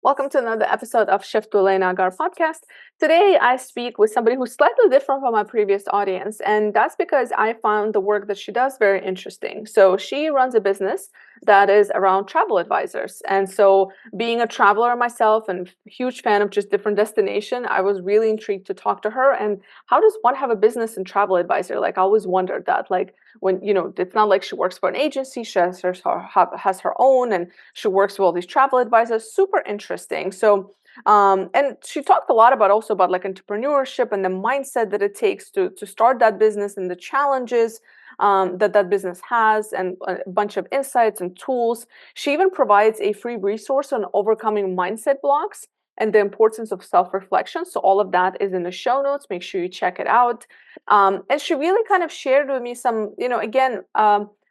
Welcome to another episode of Shift to Elena Agar Podcast. Today, I speak with somebody who's slightly different from my previous audience, and that's because I found the work that she does very interesting. So she runs a business that is around travel advisors. And so being a traveler myself and a huge fan of just different destination, I was really intrigued to talk to her. And how does one have a business and travel advisor? Like I always wondered that, like when, it's not like she works for an agency, she has her own, and she works with all these travel advisors. Super interesting. So, and she talked a lot about also about like entrepreneurship and the mindset that it takes to start that business and the challenges that business has, and a bunch of insights and tools. She even provides a free resource on overcoming mindset blocks and the importance of self-reflection. So all of that is in the show notes. Make sure you check it out. And she really kind of shared with me some,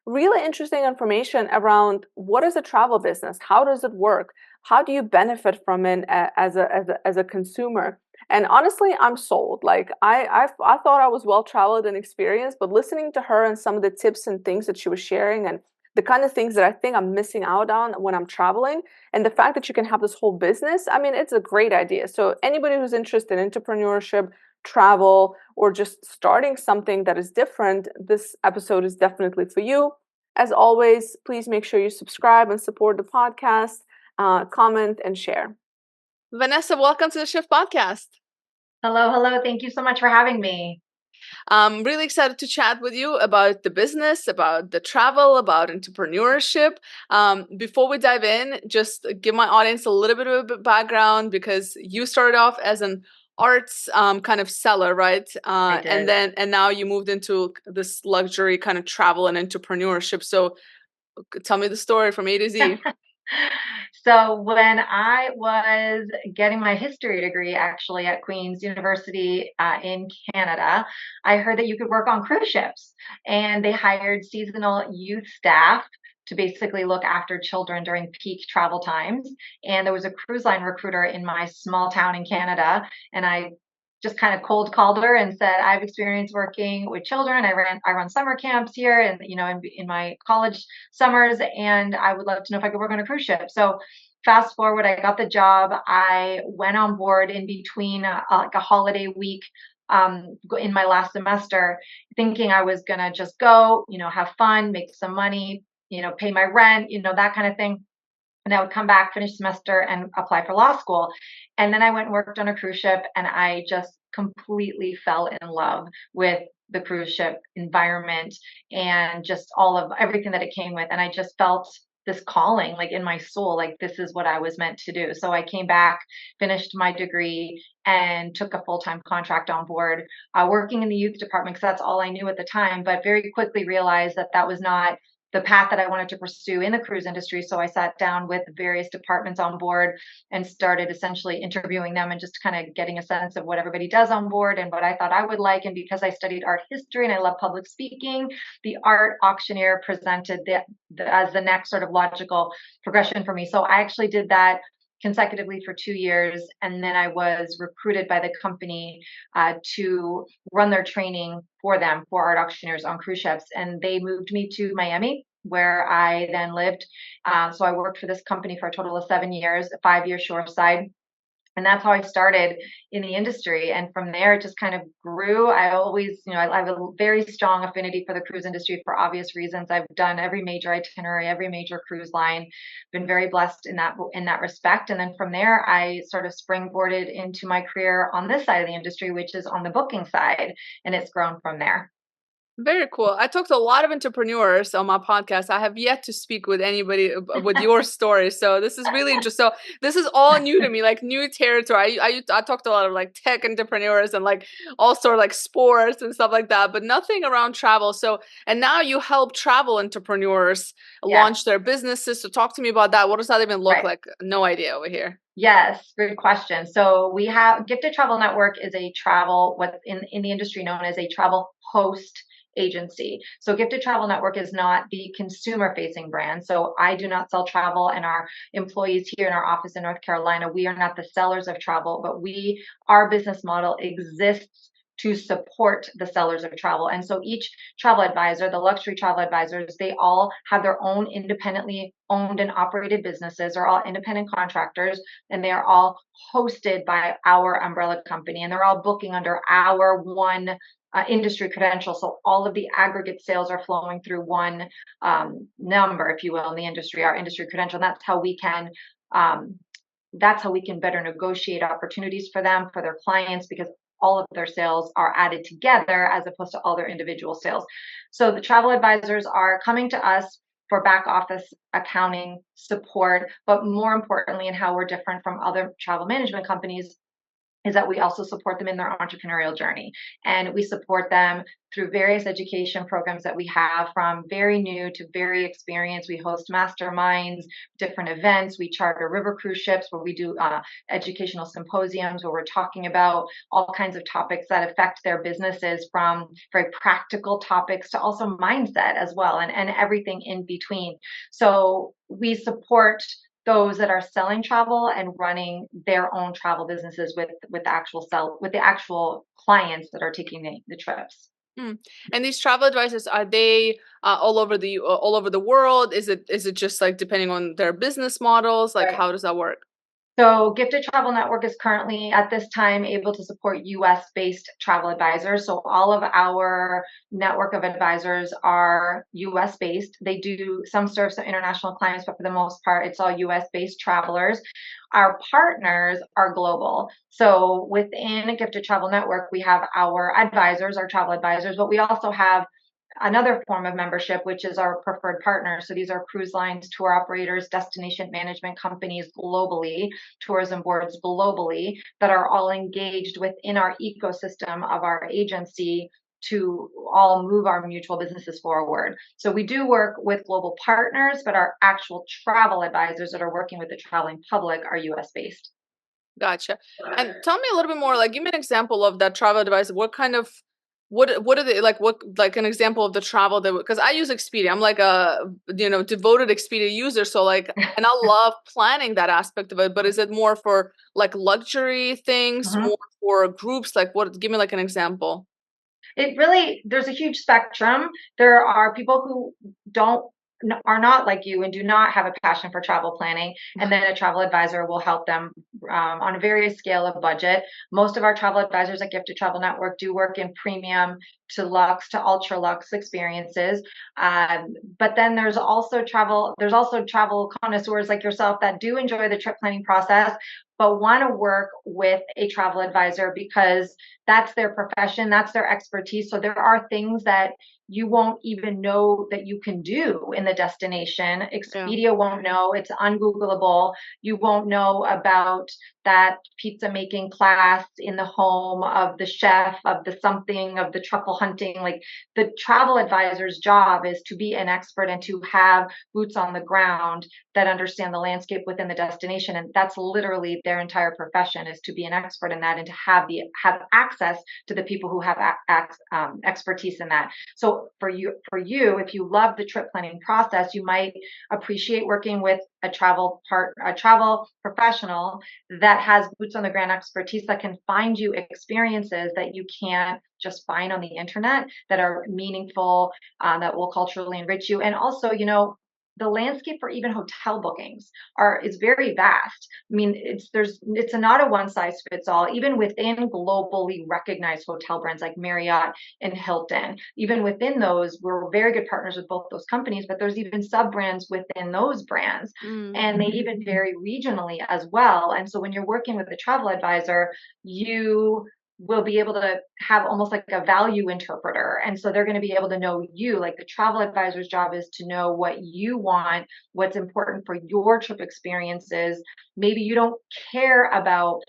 really interesting information around what is a travel business, how does it work, how do you benefit from it as a consumer. And honestly, I'm sold. Like I thought I was well traveled and experienced, but listening to her and some of the tips and things that she was sharing, and the kind of things that I think I'm missing out on when I'm traveling, and the fact that you can have this whole business, I mean, it's a great idea. So anybody who's interested in entrepreneurship, travel, or just starting something that is different, this episode is definitely for you. As always, please make sure you subscribe and support the podcast, comment, and share. Vanessa, welcome to the Shift Podcast. Hello. Thank you so much for having me. I'm really excited to chat with you about the business, about the travel, about entrepreneurship. Before we dive in, just give my audience a little bit of a background, because you started off as an arts kind of seller, right? I did. And now you moved into this luxury kind of travel and entrepreneurship. So tell me the story from A to Z. So when I was getting my history degree, actually at Queen's University in Canada, I heard that you could work on cruise ships, and they hired seasonal youth staff to basically look after children during peak travel times. And there was a cruise line recruiter in my small town in Canada, and I just kind of cold called her and said, I've experienced working with children. I run summer camps here, and in my college summers, and I would love to know if I could work on a cruise ship. So fast forward, I got the job. I went on board in between like a holiday week in my last semester, thinking I was gonna just go, have fun, make some money, pay my rent, that kind of thing. And I would come back, finish semester, and apply for law school. And then I went and worked on a cruise ship, and I just completely fell in love with the cruise ship environment and just all of everything that it came with. And I just felt this calling, like in my soul, like this is what I was meant to do. So I came back, finished my degree, and took a full-time contract on board, working in the youth department, because that's all I knew at the time. But very quickly realized that that was not the path that I wanted to pursue in the cruise industry. So I sat down with various departments on board and started essentially interviewing them and just kind of getting a sense of what everybody does on board and what I thought I would like. And because I studied art history and I love public speaking, the art auctioneer presented as the next sort of logical progression for me. So I actually did that consecutively for 2 years. And then I was recruited by the company to run their training for them for art auctioneers on cruise ships. And they moved me to Miami, where I then lived. So I worked for this company for a total of 7 years, 5 years shoreside. And that's how I started in the industry. And from there, it just kind of grew. I always, I have a very strong affinity for the cruise industry for obvious reasons. I've done every major itinerary, every major cruise line, been very blessed in that respect. And then from there, I sort of springboarded into my career on this side of the industry, which is on the booking side. And it's grown from there. Very cool. I talked to a lot of entrepreneurs on my podcast. I have yet to speak with anybody with your story. So this is really interesting. So this is all new to me, like new territory. I talked to a lot of like tech entrepreneurs and like also like sports and stuff like that, but nothing around travel. So, and now you help travel entrepreneurs launch their businesses. So talk to me about that. What does that even look like? No idea over here. Yes, good question. So we have Gifted Travel Network is a travel, what's in the industry known as a travel host agency. So Gifted Travel Network is not the consumer facing brand. So I do not sell travel, and our employees here in our office in North Carolina, we are not the sellers of travel, but our business model exists to support the sellers of travel. And so each travel advisor, the luxury travel advisors, they all have their own independently owned and operated businesses, are all independent contractors, and they are all hosted by our umbrella company, and they're all booking under our one industry credential. So all of the aggregate sales are flowing through one number, if you will, in the industry, our industry credential. And um, that's how we can better negotiate opportunities for them, for their clients, because all of their sales are added together as opposed to all their individual sales. So the travel advisors are coming to us for back office accounting support, but more importantly, and how we're different from other travel management companies, is that we also support them in their entrepreneurial journey. And we support them through various education programs that we have, from very new to very experienced. We host masterminds, different events. We charter river cruise ships where we do educational symposiums where we're talking about all kinds of topics that affect their businesses, from very practical topics to also mindset as well, and everything in between. So we support those that are selling travel and running their own travel businesses with the actual clients that are taking the trips. Mm. And these travel advisors, are they all over the world? Is it just like depending on their business models? Like, Right. how does that work? So Gifted Travel Network is currently at this time able to support US based travel advisors. So all of our network of advisors are US based. They do some serve some international clients, but for the most part, it's all US based travelers. Our partners are global. So within Gifted Travel Network, we have our advisors, our travel advisors, but we also have another form of membership, which is our preferred partners. So these are cruise lines, tour operators, destination management companies globally, tourism boards globally, that are all engaged within our ecosystem of our agency to all move our mutual businesses forward. So we do work with global partners, but our actual travel advisors that are working with the traveling public are US based. Gotcha. And tell me a little bit more, like give me an example of that travel advice. What kind of what are they like, what like an example of the travel that, because I use Expedia. I'm like a devoted Expedia user. So like, and I love planning that aspect of it, but is it more for like luxury things, Mhm. more for groups? Like what, give me like an example. It really, there's a huge spectrum. There are people who don't are not like you and do not have a passion for travel planning, and then a travel advisor will help them on a various scale of budget. Most of our travel advisors at Gifted Travel Network do work in premium to luxe to ultra luxe experiences. But then there's also travel connoisseurs like yourself that do enjoy the trip planning process, but want to work with a travel advisor because that's their profession, that's their expertise. So there are things that you won't even know that you can do in the destination. Yeah. Expedia won't know, it's ungoogleable. You won't know about that pizza making class in the home of the chef, of the something, of the truffle hunting. Like, the travel advisor's job is to be an expert and to have boots on the ground that understand the landscape within the destination. And that's literally their entire profession, is to be an expert in that and to have access to the people who have expertise in that. So for you, if you love the trip planning process, you might appreciate working with a travel professional that has boots on the ground expertise, that can find you experiences that you can't just find on the internet, that are meaningful, that will culturally enrich you. And also, the landscape for even hotel bookings is very vast. I mean, it's not a one size fits all. Even within globally recognized hotel brands like Marriott and Hilton, even within those, we're very good partners with both those companies, but there's even sub brands within those brands, Mm. and they even vary regionally as well. And so when you're working with a travel advisor, you will be able to have almost like a value interpreter. And so they're going to be able to know you. Like, the travel advisor's job is to know what you want, what's important for your trip experiences. Maybe you don't care about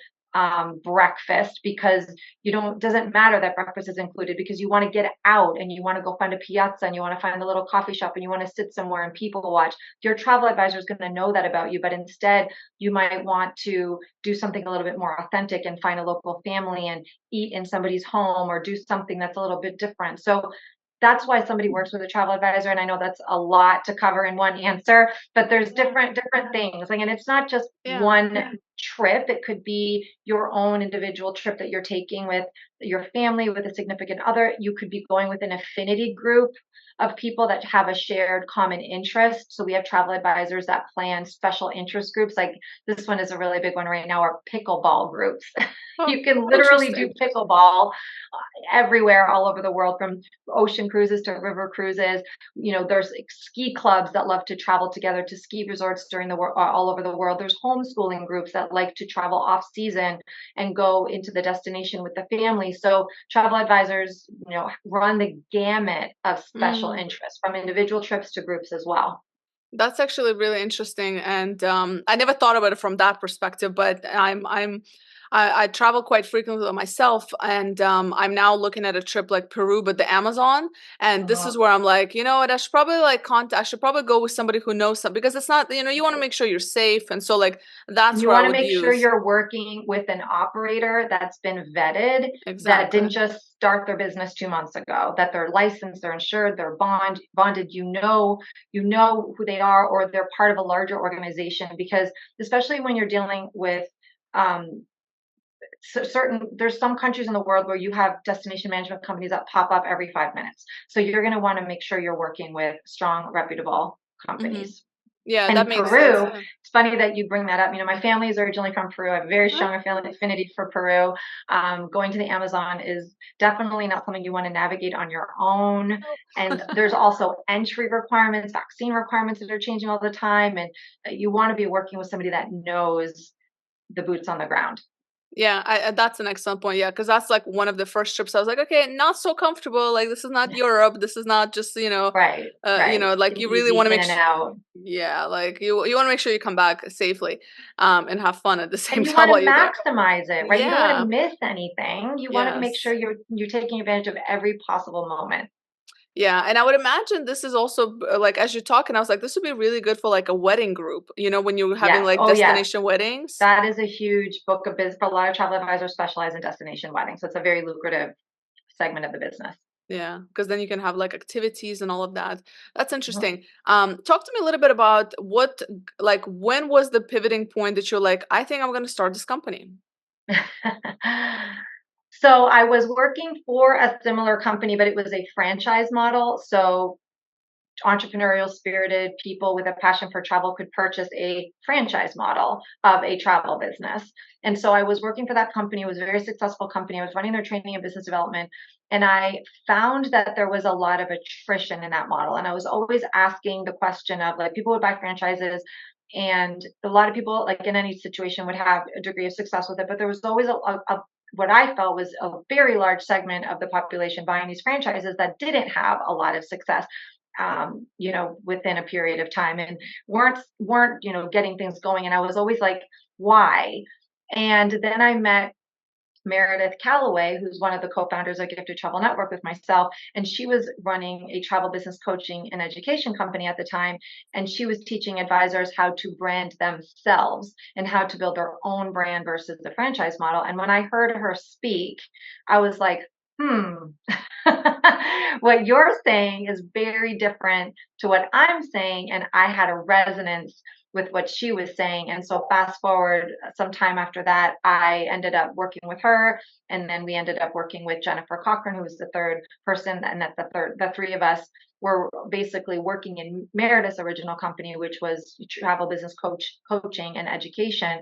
breakfast, because doesn't matter that breakfast is included, because you want to get out and you want to go find a piazza and you want to find a little coffee shop and you want to sit somewhere and people watch. Your travel advisor is going to know that about you, but instead you might want to do something a little bit more authentic and find a local family and eat in somebody's home, or do something that's a little bit different. So that's why somebody works with a travel advisor. And I know that's a lot to cover in one answer, but there's different things. Like, and it's not just Yeah. one trip. It could be your own individual trip that you're taking with your family, with a significant other. You could be going with an affinity group of people that have a shared common interest. So we have travel advisors that plan special interest groups. Like this one is a really big one right now, are pickleball groups. Oh, You can literally do interesting. pickleball everywhere all over the world, from ocean cruises to river cruises. There's ski clubs that love to travel together to ski resorts during the all over the world. There's homeschooling groups that like to travel off season and go into the destination with the family. So travel advisors, run the gamut of special Mm. interests, from individual trips to groups as well. That's actually really interesting, and I never thought about it from that perspective. But I travel quite frequently myself, and I'm now looking at a trip like Peru, but the Amazon. And this is Uh, where I'm like, you know what? I should probably like contact. I should probably go with somebody who knows some, because it's not, you want to make sure you're safe, and so like And that's you where I want to would make sure use you're working with an operator that's been vetted, that exactly. didn't just start their business 2 months ago, that they're licensed, they're insured, they're bonded. You know who they are, or they're part of a larger organization. Because especially when you're dealing with um, there's some countries in the world where you have destination management companies that pop up every 5 minutes. So you're going to want to make sure you're working with strong, reputable Hmm. companies. Yeah, that And makes sense. Peru, Yeah. it's funny that you bring that up. My family is originally from Peru. I have a very Huh? strong affinity for Peru. Going to the Amazon is definitely not something you want to navigate on your own. And there's also entry requirements, vaccine requirements that are changing all the time. And you want to be working with somebody that knows the boots on the ground. Yeah, that's an excellent point. Yeah, because that's like one of the first trips I was like, okay, not so comfortable. Like this is not Europe. This is not just Right, right. like you really want Easy to in make and out. yeah, like you want to make sure you come back safely, and have fun at the same And you time want to while you're there. maximize it, right? You don't want to Yeah. miss anything. You want to make sure Yes. you're taking advantage of every possible moment. Yeah, and I would imagine this is also like as you're talking, I was like, this would be really good for like a wedding group. When you're having Yes. like Oh, yes. destination weddings. That is a huge book of business. For a lot of travel advisors specialize in destination weddings. So it's a very lucrative segment of the business. Yeah, because then you can have like activities and all of that. That's Mhm. interesting. Talk to me a little bit about like when was the pivoting point that you're like, I think I'm going to start this company. So I was working for a similar company, but it was a franchise model. So entrepreneurial spirited people with a passion for travel could purchase a franchise model of a travel business. And so I was working for that company. It was a very successful company. I was running their training and business development. And I found that there was a lot of attrition in that model. And I was always asking the question of, like, people would buy franchises, and a lot of people, like in any situation, would have a degree of success with it. But there was always what I felt was a very large segment of the population buying these franchises that didn't have a lot of success, within a period of time, and weren't getting things going. And I was always like, why? And then I met Meredith Calloway, who's one of the co-founders of Gifted Travel Network with myself, and she was running a travel business coaching and education company at the time, and she was teaching advisors how to brand themselves and how to build their own brand versus the franchise model. And when I heard her speak, I was like, what you're saying is very different to what I'm saying. And I had a resonance with what she was saying. And so fast forward some time after that, I ended up working with her. And then we ended up working with Jennifer Cochran, who was the third person. And that the three of us were basically working in Meredith's original company, which was travel business coaching and education.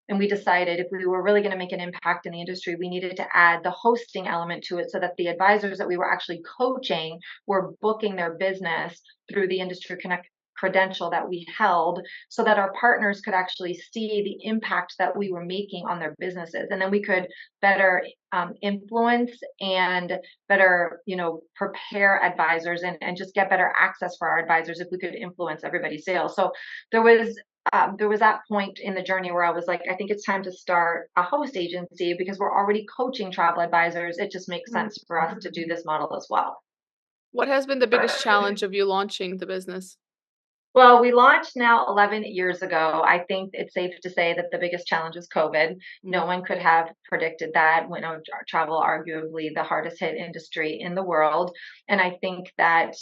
And we decided if we were really going to make an impact in the industry, we needed to add the hosting element to it, so that the advisors that we were actually coaching were booking their business through the industry connect credential that we held, so that our partners could actually see the impact that we were making on their businesses. And then we could better influence and better, prepare advisors, and just get better access for our advisors if we could influence everybody's sales. So there was there was that point in the journey where I was like, I think it's time to start a host agency, because we're already coaching travel advisors. It just makes sense for us to do this model as well. What has been the biggest challenge of you launching the business? Well, we launched now 11 years ago. I think it's safe to say that the biggest challenge was COVID. No one could have predicted that when travel, arguably the hardest hit industry in the world. And I think that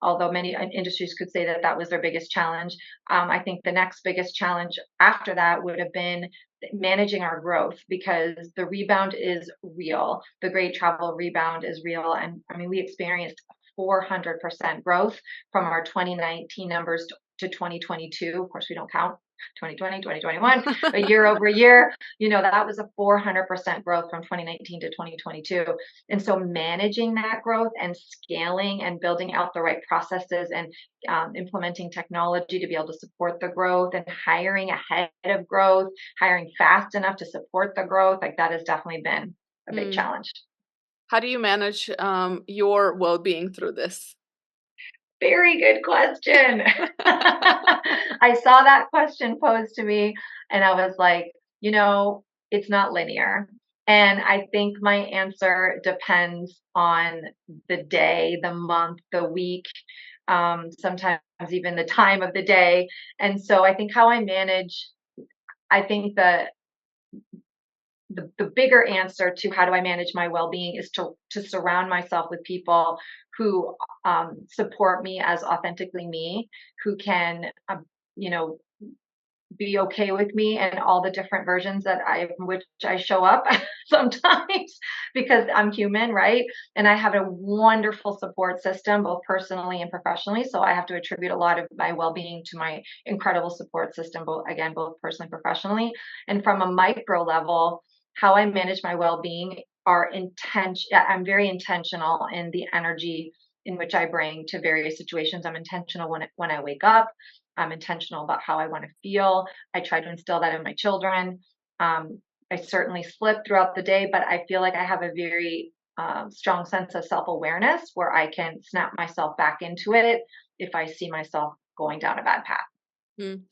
although many industries could say that that was their biggest challenge, I think the next biggest challenge after that would have been managing our growth because the rebound is real. The great travel rebound is real. And I mean, we experienced 400% growth from our 2019 numbers to 2022. Of course, we don't count 2020, 2021, but year over year, that was a 400% growth from 2019 to 2022. And so managing that growth and scaling and building out the right processes and implementing technology to be able to support the growth and hiring ahead of growth, hiring fast enough to support the growth, like that has definitely been a big Mm. challenge. How do you manage your well-being through this? Very good question. I saw that question posed to me and I was like, it's not linear. And I think my answer depends on the day, the month, the week, sometimes even the time of the day. And so I think how I manage, I think the bigger answer to how do I manage my well-being is to surround myself with people who support me as authentically me, who can you know be okay with me and all the different versions that which I show up sometimes because I'm human, right? And I have a wonderful support system, both personally and professionally. So I have to attribute a lot of my well-being to my incredible support system, both personally and professionally. And from a micro level, how I manage my well-being are I'm very intentional in the energy in which I bring to various situations. I'm intentional when I wake up. I'm intentional about how I want to feel. I try to instill that in my children. I certainly slip throughout the day, but I feel like I have a very strong sense of self awareness where I can snap myself back into it if I see myself going down a bad path.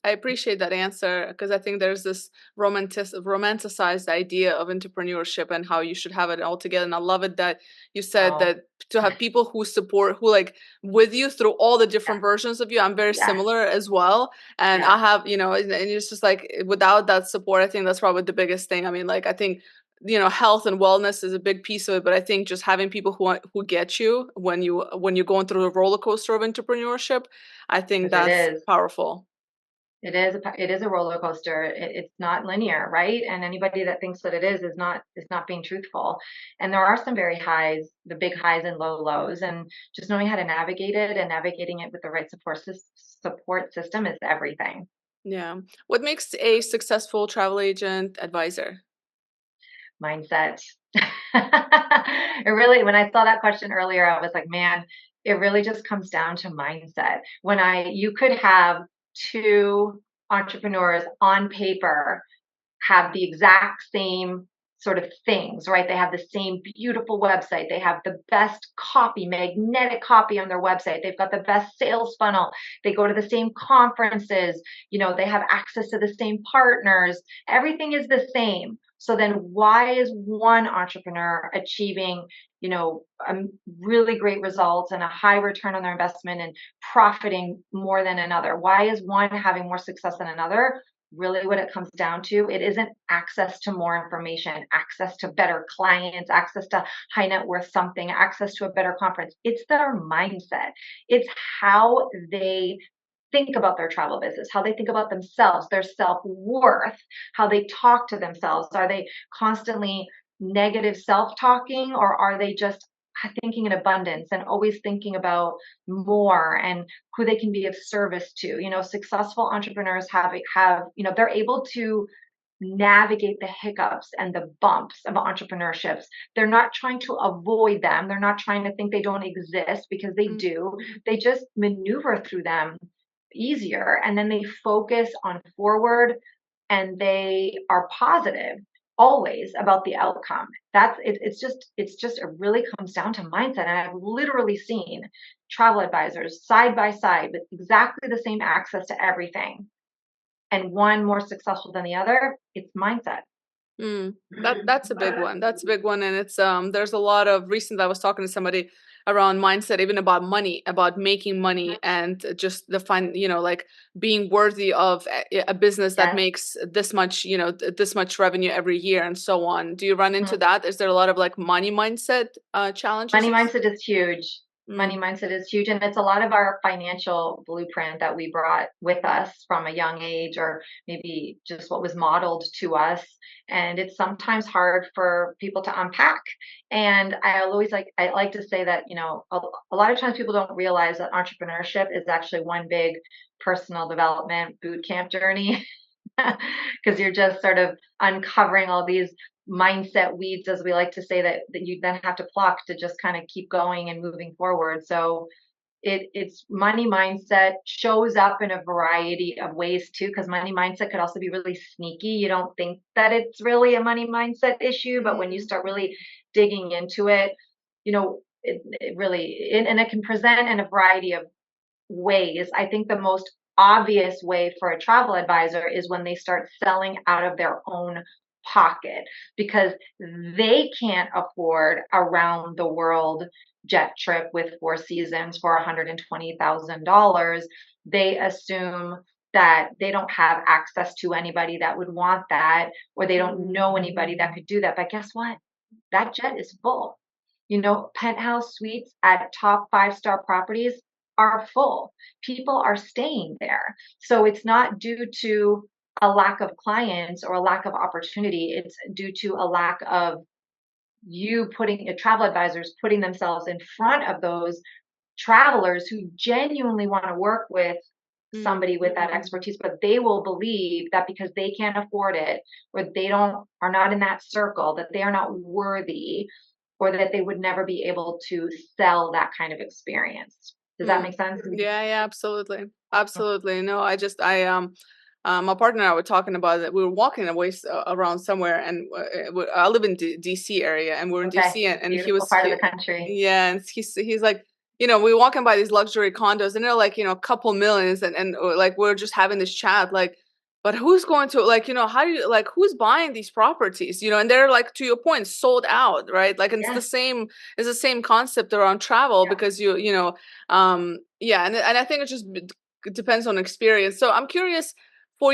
I appreciate that answer because I think there's this romanticized idea of entrepreneurship and how you should have it all together. And I love it that you said Oh, that to have people who support, who like with you through all the yeah, different versions of you. I'm very yeah, similar as well. And yeah. I have, and it's just like without that support, I think that's probably the biggest thing. I mean, like, I think health and wellness is a big piece of it, but I think just having people who get you when you're going through the roller coaster of entrepreneurship, I think Because it that's is. powerful. It is a roller coaster. It's not linear, right? And anybody that thinks that it is not being truthful. And there are some very highs, the big highs and low lows, and just knowing how to navigate it and navigating it with the right support system is everything. Yeah. What makes a successful travel agent advisor? Mindset. It really, when I saw that question earlier, I was like, man, it really just comes down to mindset. You could have two entrepreneurs on paper have the exact same sort of things, right? They have the same beautiful website. They have the best copy, magnetic copy on their website. They've got the best sales funnel. They go to the same conferences. They have access to the same partners. Everything is the same. So then why is one entrepreneur achieving, a really great results and a high return on their investment and profiting more than another? Why is one having more success than another? Really what it comes down to, it isn't access to more information, access to better clients, access to high net worth something, access to a better conference. It's their mindset. It's how they think about their travel business, how they think about themselves, their self-worth, how they talk to themselves. Are they constantly negative self-talking, or are they just thinking in abundance and always thinking about more and who they can be of service to? Successful entrepreneurs they're able to navigate the hiccups and the bumps of entrepreneurships. They're not trying to avoid them. They're not trying to think they don't exist, because they Mm, do. They just maneuver through them easier, and then they focus on forward, and they are positive always about the outcome. It's just it really comes down to mindset. And I've literally seen travel advisors side by side with exactly the same access to everything, and one more successful than the other. It's mindset. that's a big one. That's a big one, and it's there's a lot of recently I was talking to somebody. around mindset, even about money, about making money, and just the fun, like being worthy of a business that Yes. makes this much, this much revenue every year and so on. Do you run into Mhm. that? Is there a lot of like money mindset challenges? Money mindset is huge. Money Mm. mindset is huge. And it's a lot of our financial blueprint that we brought with us from a young age, or maybe just what was modeled to us. And it's sometimes hard for people to unpack. And I like to say that, a lot of times people don't realize that entrepreneurship is actually one big personal development boot camp journey. Because you're just sort of uncovering all these mindset weeds, as we like to say, that you then have to pluck to just kind of keep going and moving forward. So it's money mindset shows up in a variety of ways too, because money mindset could also be really sneaky. You don't think that it's really a money mindset issue, but when you Mm. start really digging into it, it really, and it can present in a variety of ways. I think the most obvious way for a travel advisor is when they start selling out of their own pocket, because they can't afford a round the world jet trip with Four Seasons for $120,000. They assume that they don't have access to anybody that would want that, or they don't know anybody that could do that. But guess what? That jet is full. Penthouse suites at top five-star properties are full. People are staying there. So it's not due to a lack of clients or a lack of opportunity. It's due to a lack of travel advisors putting themselves in front of those travelers who genuinely want to work with Mm. somebody with that expertise, but they will believe that because they can't afford it, or they don't are not in that circle, that they are not worthy, or that they would never be able to sell that kind of experience. Does that Mm. make sense? Yeah, absolutely. Absolutely. No, my partner and I were talking about it. We were walking away around somewhere, and I live in DC area, and we're in Okay. DC, and Beautiful part of the country. yeah, and he's like, we were walking by these luxury condos, and they're like, a couple millions, and like we're just having this chat, like, but who's going to, like, how do you, like, who's buying these properties, and they're like, to your point, sold out, right? Like, and Yes. it's the same concept around travel, Yeah. because yeah, and I think it just depends on experience. So I'm curious, for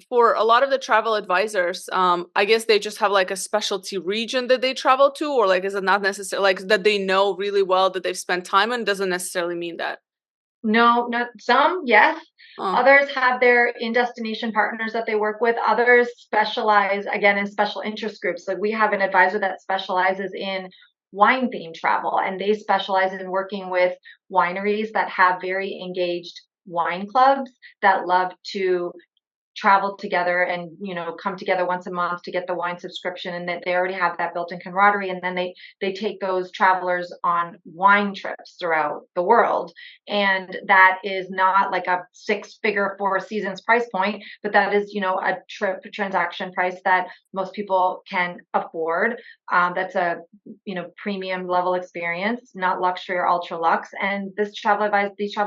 for a lot of the travel advisors, I guess they just have like a specialty region that they travel to, or like, is it not necessarily like that they know really well, that they've spent time in, doesn't necessarily mean that. No, not some, yes. Oh. Others have their in-destination partners that they work with. Others specialize, again, in special interest groups. Like we have an advisor that specializes in wine themed travel, and they specialize in working with wineries that have very engaged wine clubs that love to travel together and come together once a month to get the wine subscription, and that they already have that built-in camaraderie, and then they take those travelers on wine trips throughout the world. And that is not like a six-figure Four Seasons price point, but that is a trip transaction price that most people can afford. That's a premium level experience, not luxury or ultra lux, and these travel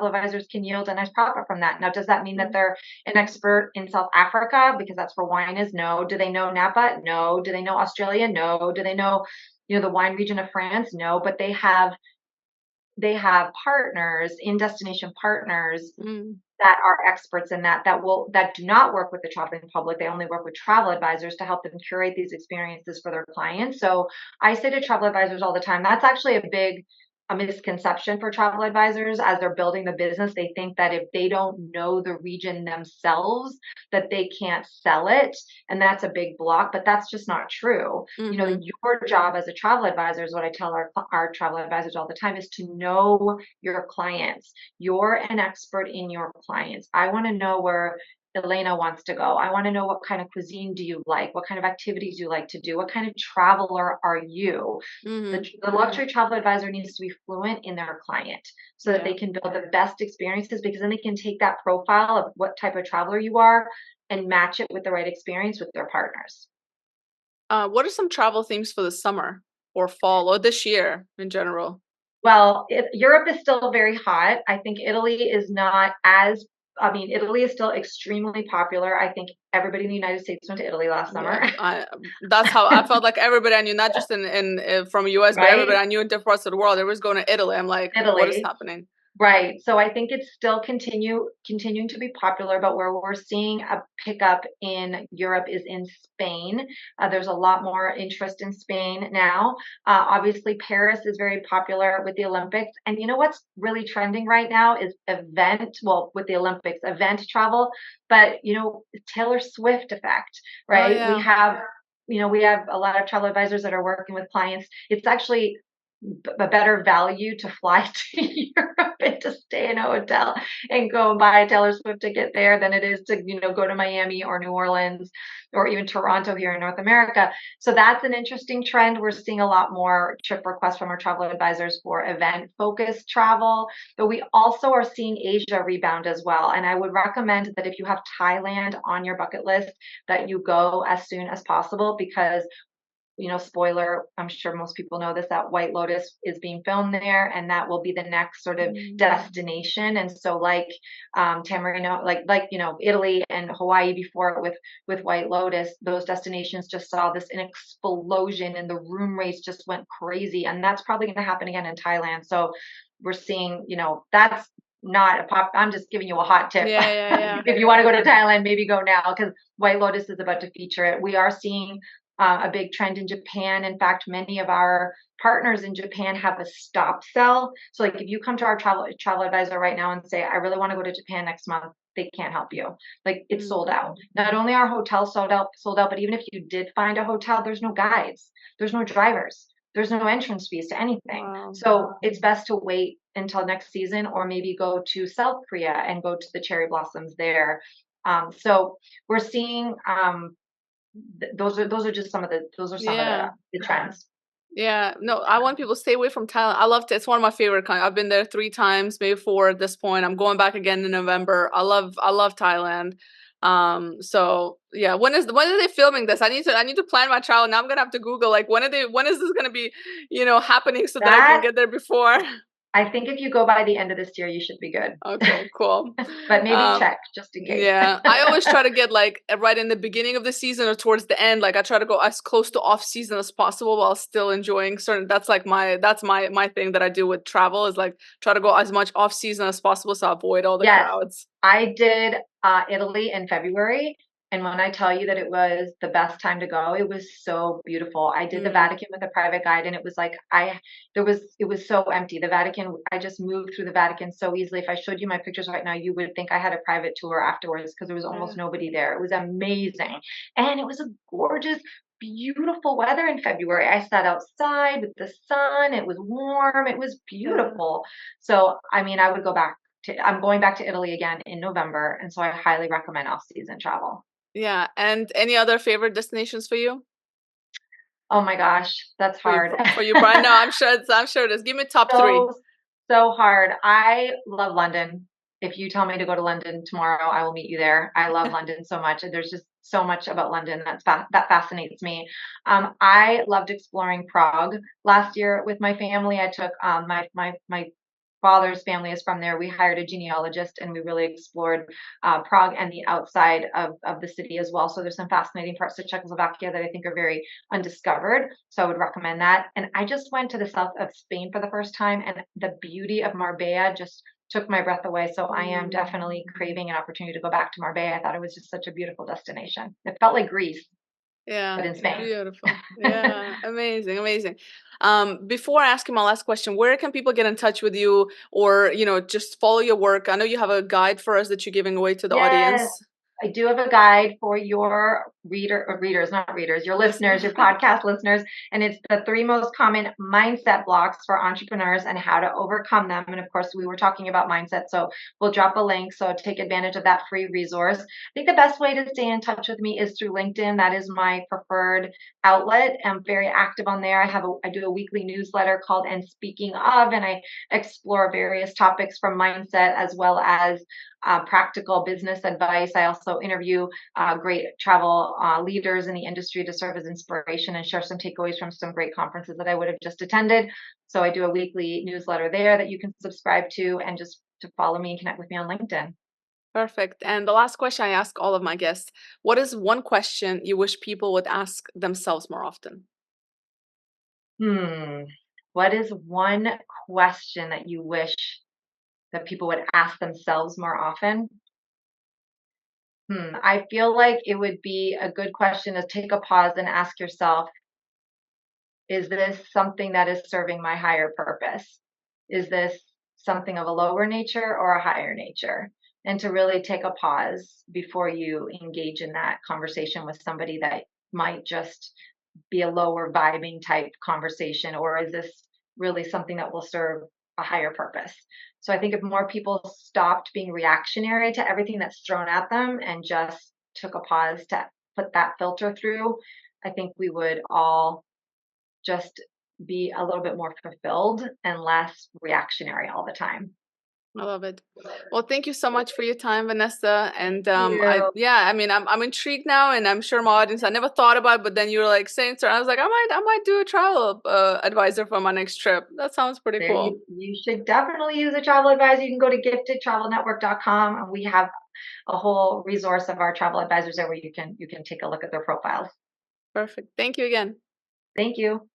advisors can yield a nice profit from that. Now, does that mean that they're an expert in South Africa because that's where wine is? No. Do they know Napa? No. Do they know Australia? No. Do they know, the wine region of France? No. But they have partners, in destination partners, Mm. that are experts in that do not work with the traveling public. They only work with travel advisors to help them curate these experiences for their clients. So I say to travel advisors all the time, that's actually a misconception for travel advisors as they're building the business. They think that if they don't know the region themselves, that they can't sell it. And that's a big block, but that's just not true. Mm-hmm. Your job as a travel advisor is what I tell our travel advisors all the time, is to know your clients. You're an expert in your clients. I want to know where Elena wants to go. I want to know what kind of cuisine do you like? What kind of activities do you like to do? What kind of traveler are you? The, Mm-hmm. the luxury travel advisor needs to be fluent in their client so that they Yeah. can build the best experiences, because then they can take that profile of what type of traveler you are and match it with the right experience with their partners. What are some travel themes for the summer or fall or this year in general? Well, Europe is still very hot. I think Italy is not as I mean, Italy is still extremely popular. I think everybody in the United States went to Italy last summer. Yeah, that's how I felt like everybody I knew, not just in from US, but everybody Right? I knew in different parts of the world, everyone's going to Italy. I'm like, what is Italy. happening? Right. So I think it's still continuing to be popular, but where we're seeing a pickup in Europe is in Spain. There's a lot more interest in Spain now. Obviously, Paris is very popular with the Olympics. And you know what's really trending right now is with the Olympics, event travel, but Taylor Swift effect, Oh right? yeah. We have a lot of travel advisors that are working with clients. It's actually a better value to fly to Europe and to stay in a hotel and go and buy a Taylor Swift ticket there than it is to, go to Miami or New Orleans or even Toronto here in North America. So that's an interesting trend. We're seeing a lot more trip requests from our travel advisors for event focused travel, but we also are seeing Asia rebound as well. And I would recommend that if you have Thailand on your bucket list, that you go as soon as possible because spoiler, I'm sure most people know this, that White Lotus is being filmed there, and that will be the next sort of destination. And so, like Tamarino, Italy and Hawaii before with White Lotus, those destinations just saw an explosion, and the room rates just went crazy. And that's probably going to happen again in Thailand. So we're seeing, that's not a pop. I'm just giving you a hot tip. Yeah. If you want to go to Thailand, maybe go now because White Lotus is about to feature it. We are seeing a big trend in Japan. In fact, many of our partners in Japan have a stop sell. So like if you come to our travel advisor right now and say, I really want to go to Japan next month, they can't help you. Like it's sold out. Not only are hotels sold out, but even if you did find a hotel, there's no guides, there's no drivers, there's no entrance fees to anything. Wow. So it's best to wait until next season or maybe go to South Korea and go to the cherry blossoms there. So we're seeing those are just some of the trends. Yeah, no, I want people to stay away from Thailand. I love it. It's one of my favorite countries. I've been there 3 times, maybe 4 at this point. I'm going back again in November. I love Thailand. So yeah, when are they filming this? I need to plan my travel. Now I'm gonna have to Google like when is this gonna be, happening so that I can get there before. I think if you go by the end of this year, you should be good. Okay, cool. But maybe check just in case. Yeah, I always try to get like right in the beginning of the season or towards the end. Like I try to go as close to off season as possible while still enjoying certain. That's my thing that I do with travel is like try to go as much off season as possible so I avoid all the crowds. I did Italy in February. And when I tell you that it was the best time to go, it was so beautiful. I did the Vatican with a private guide, and it was like it was so empty. The Vatican, I just moved through the Vatican so easily. If I showed you my pictures right now, you would think I had a private tour afterwards because there was almost nobody there. It was amazing, and it was a gorgeous, beautiful weather in February. I sat outside with the sun. It was warm. It was beautiful. So, I mean, I would go back. I'm going back to Italy again in November, and so I highly recommend off-season travel. Yeah, and any other favorite destinations for you? Oh my gosh, that's hard. For you, Brian? No, I'm sure it is. Give me top 3. So hard. I love London. If you tell me to go to London tomorrow, I will meet you there. I love London so much. And there's just so much about London that fascinates me. I loved exploring Prague last year with my family. I took my father's family is from there. We hired a genealogist and we really explored Prague and the outside of the city as well. So there's some fascinating parts of Czechoslovakia that I think are very undiscovered. So I would recommend that. And I just went to the south of Spain for the first time, and the beauty of Marbella just took my breath away. So I am definitely craving an opportunity to go back to Marbella. I thought it was just such a beautiful destination. It felt like Greece. Yeah, but in Spain. Beautiful. Yeah, amazing. Before I ask you my last question, where can people get in touch with you or, just follow your work? I know you have a guide for us that you're giving away to the audience. I do have a guide for your your listeners, your podcast listeners, and it's the 3 most common mindset blocks for entrepreneurs and how to overcome them. And of course, we were talking about mindset, so we'll drop a link. So take advantage of that free resource. I think the best way to stay in touch with me is through LinkedIn. That is my preferred outlet. I'm very active on there. I do a weekly newsletter called And Speaking Of, and I explore various topics from mindset as well as practical business advice. I also interview great travel leaders in the industry to serve as inspiration and share some takeaways from some great conferences that I would have just attended. So I do a weekly newsletter there that you can subscribe to, and just to follow me and connect with me on LinkedIn. Perfect. And the last question I ask all of my guests, what is one question you wish people would ask themselves more often? What is one question that you wish that people would ask themselves more often? I feel like it would be a good question to take a pause and ask yourself, is this something that is serving my higher purpose? Is this something of a lower nature or a higher nature? And to really take a pause before you engage in that conversation with somebody that might just be a lower vibing type conversation, or is this really something that will serve a higher purpose? So I think if more people stopped being reactionary to everything that's thrown at them and just took a pause to put that filter through, I think we would all just be a little bit more fulfilled and less reactionary all the time. I love it. Well, thank you so much for your time, Vanessa. And You. I mean, I'm intrigued now, and I'm sure my audience. I never thought about it, but then you were like saying, so I was like, I might do a travel advisor for my next trip. That sounds pretty There cool. you should definitely use a travel advisor. You can go to giftedtravelnetwork.com, and we have a whole resource of our travel advisors there where you can take a look at their profiles. Perfect. Thank you again. Thank you.